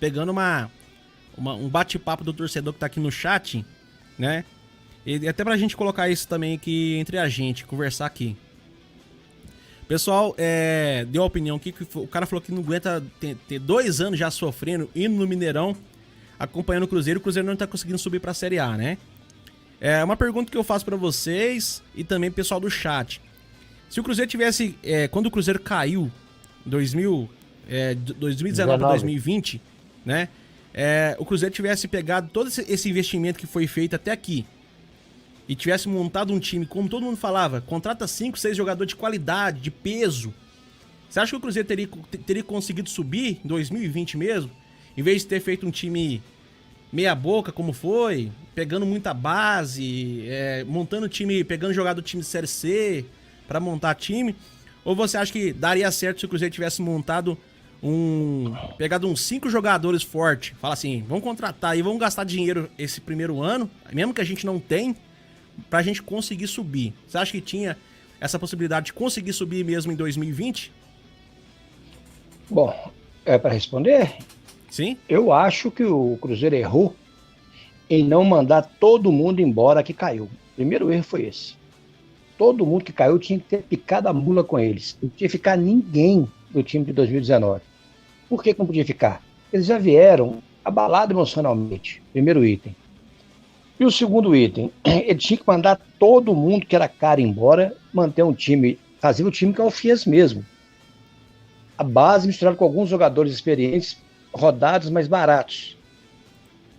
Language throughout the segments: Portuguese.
pegando um bate-papo do torcedor que tá aqui no chat, né? E até pra gente colocar isso também aqui entre a gente, conversar aqui. Pessoal, deu a opinião aqui que o cara falou que não aguenta ter 2 anos já sofrendo, indo no Mineirão, acompanhando o Cruzeiro não tá conseguindo subir pra Série A, né? É uma pergunta que eu faço pra vocês e também pro pessoal do chat. Se o Cruzeiro tivesse, quando o Cruzeiro caiu, 2019 para 2020, né? O Cruzeiro tivesse pegado todo esse investimento que foi feito até aqui e tivesse montado um time, como todo mundo falava, contrata 5, 6 jogadores de qualidade, de peso. Você acha que o Cruzeiro teria conseguido subir em 2020 mesmo? Em vez de ter feito um time meia boca, como foi, pegando muita base, montando time, pegando jogador do time de Série C para montar time? Ou você acha que daria certo se o Cruzeiro tivesse montado pegado uns 5 jogadores fortes? Fala assim, vamos contratar e vamos gastar dinheiro esse primeiro ano, mesmo que a gente não tem, pra gente conseguir subir. Você acha que tinha essa possibilidade de conseguir subir mesmo em 2020? Bom, para responder? Sim. Eu acho que o Cruzeiro errou em não mandar todo mundo embora que caiu. O primeiro erro foi esse. Todo mundo que caiu tinha que ter picado a mula com eles. Não podia ficar ninguém do time de 2019. Por que não podia ficar? Eles já vieram abalados emocionalmente. Primeiro item. E o segundo item, ele tinha que mandar todo mundo que era cara embora, manter um time, fazer o time que é o FIES mesmo. A base misturada com alguns jogadores experientes, rodados, mais baratos.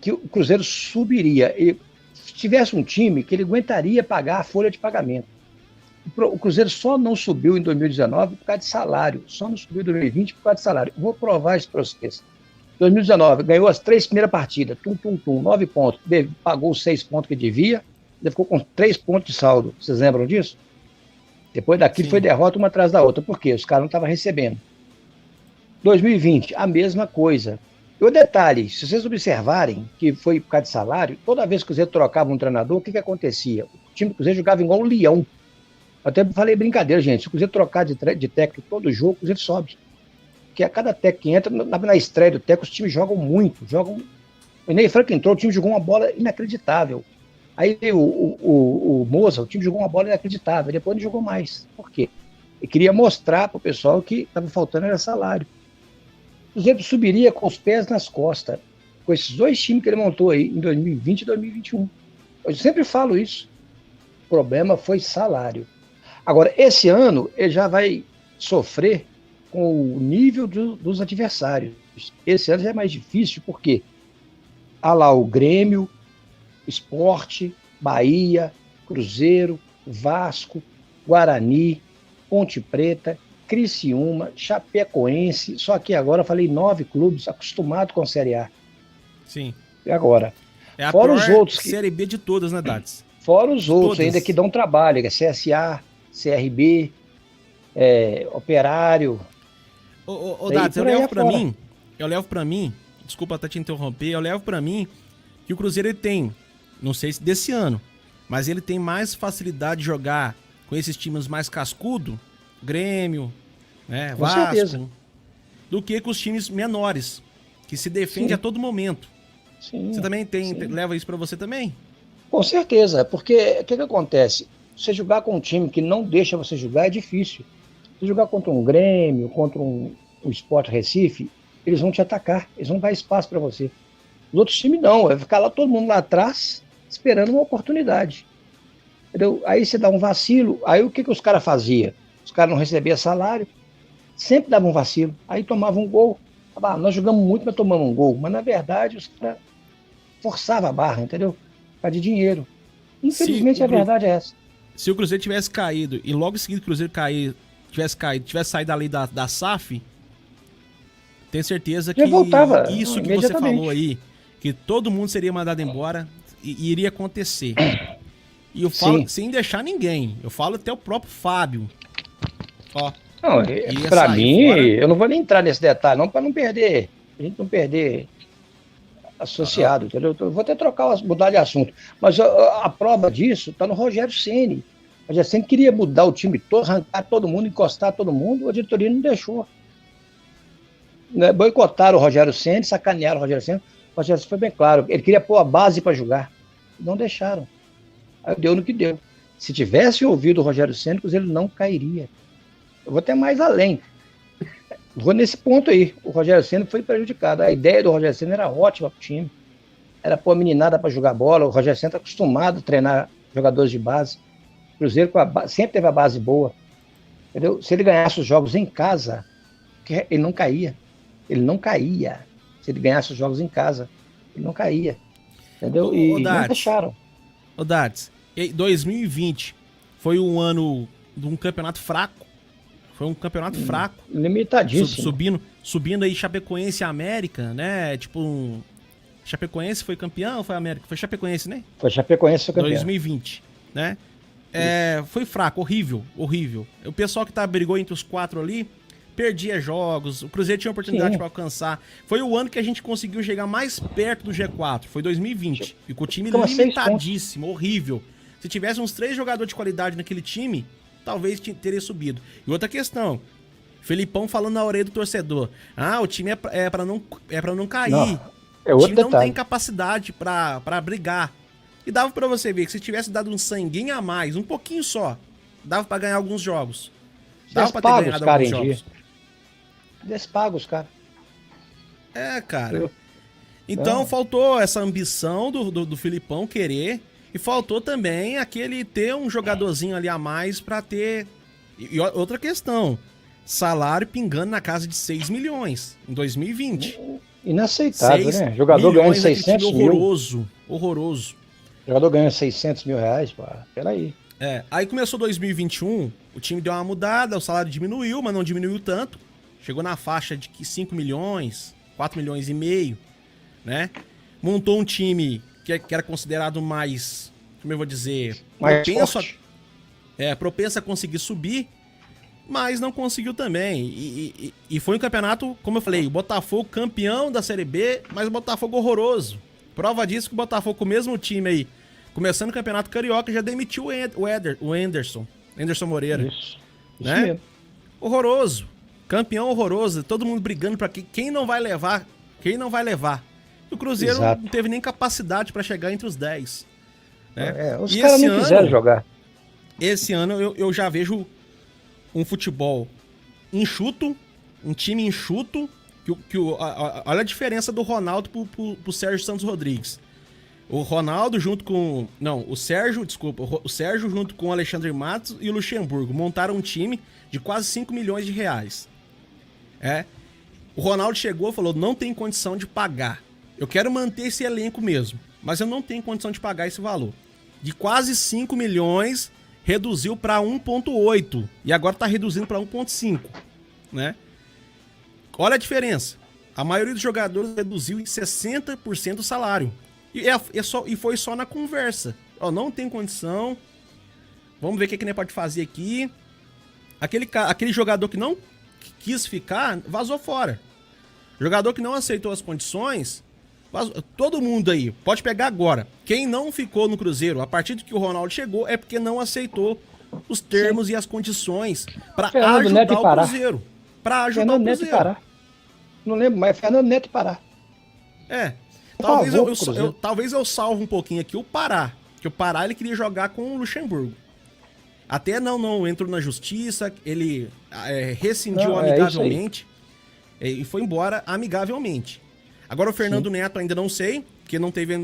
Que o Cruzeiro subiria. E se tivesse um time que ele aguentaria pagar a folha de pagamento. O Cruzeiro só não subiu em 2019 por causa de salário. Só não subiu em 2020 por causa de salário. Vou provar isso para vocês. 2019, ganhou as 3 primeiras partidas, 9 pontos, pagou os 6 pontos que devia, ele ficou com 3 pontos de saldo. Vocês lembram disso? Depois daquilo Sim. Foi derrota uma atrás da outra. Por quê? Os caras não estavam recebendo. 2020, a mesma coisa. E o detalhe, se vocês observarem que foi por causa de salário, toda vez que o Cruzeiro trocava um treinador, o que acontecia? O time do Cruzeiro jogava igual um leão. Até falei brincadeira, gente, se o Cruzeiro trocar de técnico todo jogo, o Cruzeiro sobe. Porque a cada técnico que entra, na estreia do técnico, os times jogam muito. O Ney Franco entrou, o time jogou uma bola inacreditável. Aí o Moza, o time jogou uma bola inacreditável, depois não jogou mais. Por quê? Ele queria mostrar para o pessoal que estava faltando era salário. O Cruzeiro subiria com os pés nas costas, com esses 2 times que ele montou aí, em 2020 e 2021. Eu sempre falo isso. O problema foi salário. Agora, esse ano, ele já vai sofrer com o nível dos adversários. Esse ano já é mais difícil, porque há lá o Grêmio, Sport, Bahia, Cruzeiro, Vasco, Guarani, Ponte Preta, Criciúma, Chapecoense, só que agora eu falei 9 clubes acostumados com a Série A. Sim. E agora? É a fora os outros Série B de todas, né, Dades? Fora os outros ainda que dão trabalho, que é CSA, CRB, Operário. Ô Dades, eu levo pra mim, desculpa até te interromper, eu levo pra mim que o Cruzeiro ele tem, não sei se desse ano, mas ele tem mais facilidade de jogar com esses times mais cascudo, Grêmio, né, com Vasco, certeza. Do que com os times menores, que se defende a todo momento. Sim, você também leva isso pra você também? Com certeza, porque o que acontece? Você jogar com um time que não deixa você jogar é difícil. Se jogar contra um Grêmio, contra um Sport Recife, eles vão te atacar, eles vão dar espaço para você. Os outros times não, vai ficar lá todo mundo lá atrás, esperando uma oportunidade. Entendeu? Aí você dá um vacilo, aí o que os caras faziam? Os caras não recebiam salário, sempre davam um vacilo, aí tomavam um gol. Nós jogamos muito, mas tomamos um gol. Mas na verdade os caras forçavam a barra, entendeu? Por causa de dinheiro. Infelizmente a verdade é essa. Se o Cruzeiro tivesse caído e logo em seguida o Cruzeiro tivesse saído ali da SAF, tenho certeza que voltava, isso que você falou aí, que todo mundo seria mandado embora e iria acontecer. E eu falo sem deixar ninguém. Eu falo até o próprio Fábio. Ó. Não, pra mim, fora. Eu não vou nem entrar nesse detalhe, não, pra não perder. A gente não perder associado, entendeu? Eu vou até mudar de assunto. Mas a prova disso tá no Rogério Ceni. O Rogério Ceni queria mudar o time todo, arrancar todo mundo, encostar todo mundo, a diretoria não deixou. né, boicotaram o Rogério Ceni, sacanearam o Rogério Ceni. O Rogério Ceni foi bem claro, ele queria pôr a base para jogar. Não deixaram. Aí deu no que deu. Se tivesse ouvido o Rogério Ceni, ele não cairia. Eu vou até mais além. Vou nesse ponto aí. O Rogério Ceni foi prejudicado. A ideia do Rogério Ceni era ótima para o time. Era pôr a meninada para jogar bola. O Rogério Ceni está acostumado a treinar jogadores de base. O Cruzeiro sempre teve a base boa. Entendeu? Se ele ganhasse os jogos em casa, ele não caía. Ele não caía. Se ele ganhasse os jogos em casa, ele não caía. Entendeu? E não deixaram. Ô, Darts, 2020 foi um ano de um campeonato fraco. Foi um campeonato fraco. Limitadíssimo. Subindo aí Chapecoense e América, né? Tipo, Chapecoense foi campeão ou foi América? Foi Chapecoense, né? Foi Chapecoense foi campeão. 2020, né? Foi fraco, horrível. O pessoal que brigou entre os 4 ali, perdia jogos. O Cruzeiro tinha oportunidade para alcançar. Foi o ano que a gente conseguiu chegar mais perto do G4. Foi 2020. E com o time limitadíssimo, horrível. Se tivesse uns 3 jogadores de qualidade naquele time, talvez teria subido. E outra questão, Felipão falando na orelha do torcedor. O time é para não cair. Não, o time não tem capacidade para brigar. E dava para você ver que se tivesse dado um sanguinho a mais, um pouquinho só, dava para ganhar alguns jogos. Dava para ter ganhado alguns jogos. Despaga os caras. Cara. Então faltou essa ambição do Felipão querer. E faltou também aquele ter um jogadorzinho ali a mais pra ter... E outra questão, salário pingando na casa de 6 milhões em 2020. Inaceitável, né? Jogador ganhando 600 mil. Horroroso. Jogador ganhando 600 mil reais, pô. Peraí. Aí começou 2021, o time deu uma mudada, o salário diminuiu, mas não diminuiu tanto. Chegou na faixa de 5 milhões, 4 milhões e meio, né? Montou um time que era considerado mais, como eu vou dizer, propenso a conseguir subir, mas não conseguiu também. E foi um campeonato, como eu falei, o Botafogo campeão da Série B, mas o Botafogo horroroso. Prova disso que o Botafogo, com o mesmo time aí, começando o Campeonato Carioca, já demitiu o Anderson Moreira. Isso né? mesmo. Horroroso. Campeão horroroso. Todo mundo brigando pra quem não vai levar. O Cruzeiro Exato. não teve nem capacidade pra chegar entre os 10. Né? Os caras não quiseram jogar. Esse ano eu já vejo um futebol enxuto, um time enxuto. Olha a diferença do Ronaldo pro Sérgio Santos Rodrigues. O Ronaldo junto com... Não, o Sérgio junto com o Alexandre Matos e o Luxemburgo montaram um time de quase 5 milhões de reais. O Ronaldo chegou e falou, não tem condição de pagar. Eu quero manter esse elenco mesmo, mas eu não tenho condição de pagar esse valor. De quase 5 milhões, reduziu para 1,8. E agora está reduzindo para 1,5. Né? Olha a diferença. A maioria dos jogadores reduziu em 60% o salário. E foi só na conversa. Não tem condição. Vamos ver o que a gente pode fazer aqui. Aquele jogador que não quis ficar, vazou fora. Jogador que não aceitou as condições, vazou. Todo mundo aí, pode pegar agora. Quem não ficou no Cruzeiro, a partir do que o Ronaldo chegou, é porque não aceitou os termos e as condições para ajudar o Cruzeiro. Para ajudar Fernando o Neto Cruzeiro. e Pará. Não lembro, mas Fernando Neto e Pará. Talvez eu salve um pouquinho aqui o Pará. Que o Pará ele queria jogar com o Luxemburgo. Até não entrou na justiça, ele rescindiu amigavelmente e foi embora amigavelmente. Agora o Fernando Neto ainda não sei, porque não teve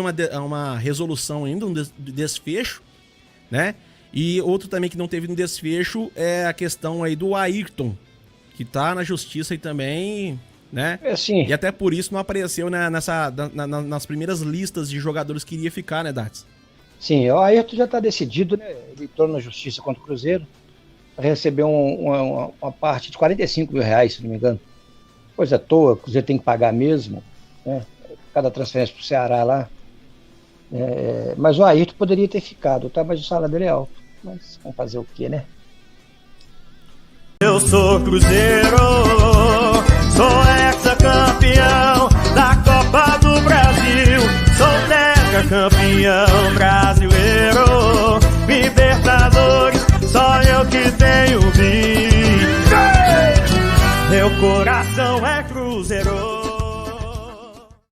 uma resolução ainda, um desfecho, né? E outro também que não teve um desfecho é a questão aí do Ayrton, que tá na justiça aí também, né? E até por isso não apareceu nas primeiras listas de jogadores que iria ficar, né, Darts? Sim, o Ayrton já está decidido, né? Ele entrou na justiça contra o Cruzeiro, recebeu uma parte de 45 mil reais, se não me engano. Coisa à toa, o Cruzeiro tem que pagar mesmo, né? Cada transferência para o Ceará lá. Mas o Ayrton poderia ter ficado, tá? Mas o salário dele é alto. Mas vamos fazer o quê, né? Eu sou Cruzeiro, sou ex-campeão da Copa do Brasil, sou tetracampeão brasileiro, Libertadores, só eu que tenho visto. Meu coração não é Cruzeiro.